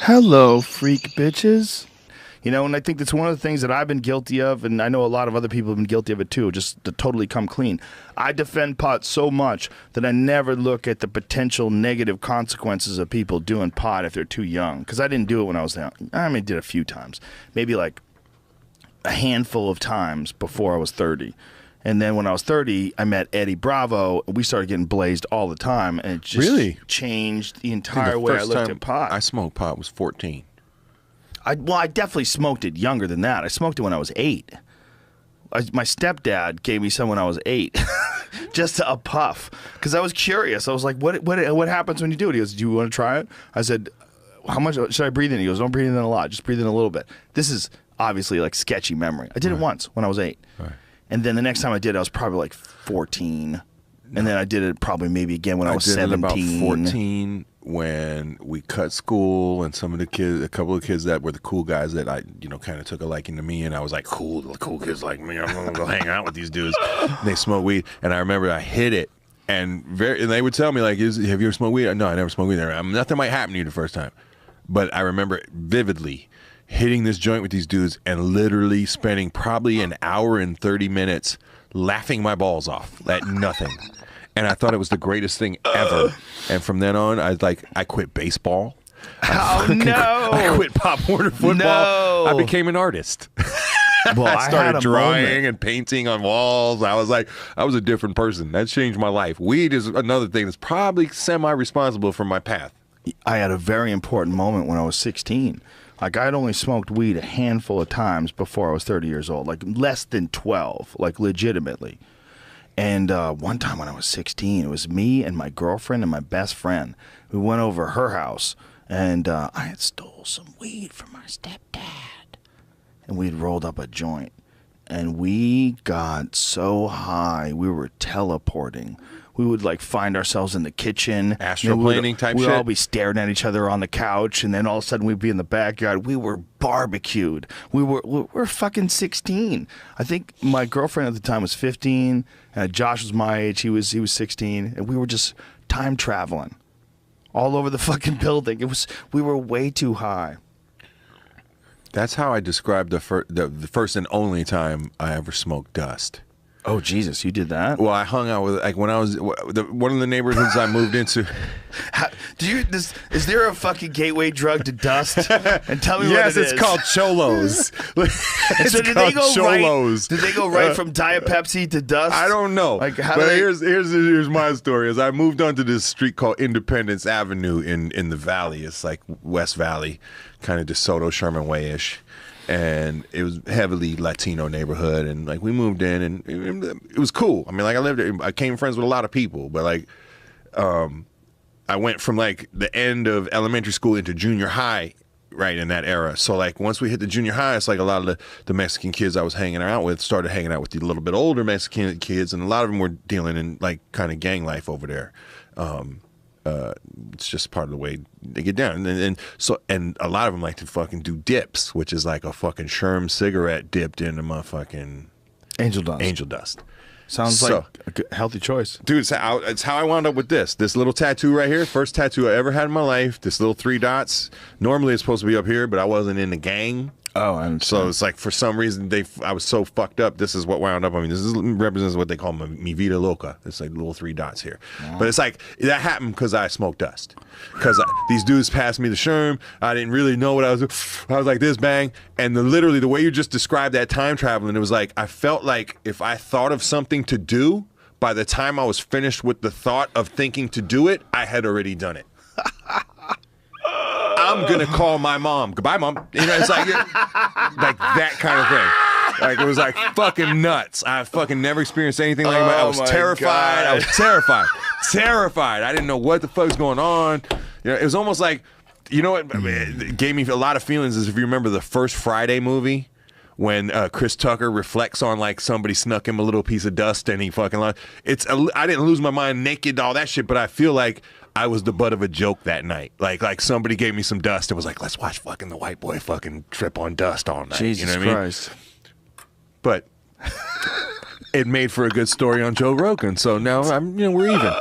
Hello, freak bitches. You know, and I think that's one of the things that I've been guilty of, and I know a lot of other people have been guilty of it too, just to totally come clean. I defend pot so much that I never look at the potential negative consequences of people doing pot if they're too young. Because I didn't do it when I was young. I mean, I did a few times. Maybe like a handful of times before I was 30. And then when I was 30, I met Eddie Bravo, and we started getting blazed all the time, and it just really changed the entire way I looked at pot. I smoked pot was 14. I definitely smoked it younger than that. I smoked it when I was 8. My stepdad gave me some when I was 8, just a puff, because I was curious. I was like, what happens when you do it? He goes, do you want to try it? I said, how much should I breathe in? He goes, don't breathe in a lot. Just breathe in a little bit. This is obviously like sketchy memory. I did it once when I was 8. Right. And then the next time I did it, I was probably like 14. And then I did it probably maybe again when I was 17. I did it about 14 when we cut school, and some of the kids, a couple of kids that were the cool guys that I, kind of took a liking to me, and I was like, cool, the cool kids like me, I'm going to go hang out with these dudes. And they smoke weed, and I remember I hit it, and they would tell me, like, have you ever smoked weed? No, I never smoked weed. Nothing might happen to you the first time. But I remember vividly hitting this joint with these dudes and literally spending probably an hour and 30 minutes laughing my balls off at nothing. And I thought it was the greatest thing ever. And from then on, I quit baseball. I quit Pop Warner football. No. I became an artist. Well, I started had a drawing moment. and painting on walls. I was a different person. That changed my life. Weed is another thing that's probably semi-responsible for my path. I had a very important moment when I was 16. Like, I had only smoked weed a handful of times before I was 30 years old, like less than 12, like legitimately. And one time when I was 16, it was me and my girlfriend and my best friend. We went over her house, and I had stole some weed from my stepdad. And we'd rolled up a joint. And we got so high, we were teleporting. We would like find ourselves in the kitchen. Astroplaning type shit? We'd all be staring at each other on the couch, and then all of a sudden we'd be in the backyard. We were barbecued. We're fucking 16. I think my girlfriend at the time was 15, and Josh was my age. He was 16, and we were just time traveling all over the fucking building. We were way too high. That's how I described the first and only time I ever smoked dust. Oh, Jesus, you did that? Well, I hung out with, like, when I was, one of the neighborhoods I moved into. Is there a fucking gateway drug to dust? And tell me what it is. Yes, it's called Cholos. So did they go Cholos. Did they go right from Diet Pepsi to dust? I don't know. Like, here's my story. As I moved onto this street called Independence Avenue in the Valley. It's like West Valley, kind of DeSoto, Sherman Way-ish. And it was heavily Latino neighborhood, and like we moved in, and it was cool. I mean, like I came friends with a lot of people, but like I went from like the end of elementary school into junior high right in that era. So like once we hit the junior high, it's like a lot of the Mexican kids I was hanging out with started hanging out with the little bit older Mexican kids, and a lot of them were dealing in like kind of gang life over there. It's just part of the way they get down, and a lot of them like to fucking do dips, which is like a fucking Sherm cigarette dipped in a motherfucking Angel dust. Sounds like a good, healthy choice, dude. It's how I wound up with this little tattoo right here. First tattoo I ever had in my life. This little 3 dots. Normally it's supposed to be up here, but I wasn't in the gang. Oh, and so it's like for some reason I was so fucked up. This is what wound up. I mean, represents what they call mi vida loca. It's like little 3 dots here, but it's like that happened because I smoked dust. Because these dudes passed me the Sherm. I didn't really know what I was. I was like this, bang, and literally the way you just described that time traveling, it was like I felt like if I thought of something to do, by the time I was finished with the thought of thinking to do it, I had already done it. I'm gonna call my mom. Goodbye, mom. It's like that kind of thing. Like it was like fucking nuts. I fucking never experienced anything like that. I was terrified. God. I was terrified. I didn't know what the fuck's going on. It was almost like, what it gave me a lot of feelings is if you remember the first Friday movie when Chris Tucker reflects on like somebody snuck him a little piece of dust and he fucking I didn't lose my mind naked, all that shit, but I feel like I was the butt of a joke that night. Like somebody gave me some dust and was like, let's watch fucking the white boy fucking trip on dust all night. Jesus you know what Christ. I mean? But it made for a good story on Joe Rogan. So now we're even.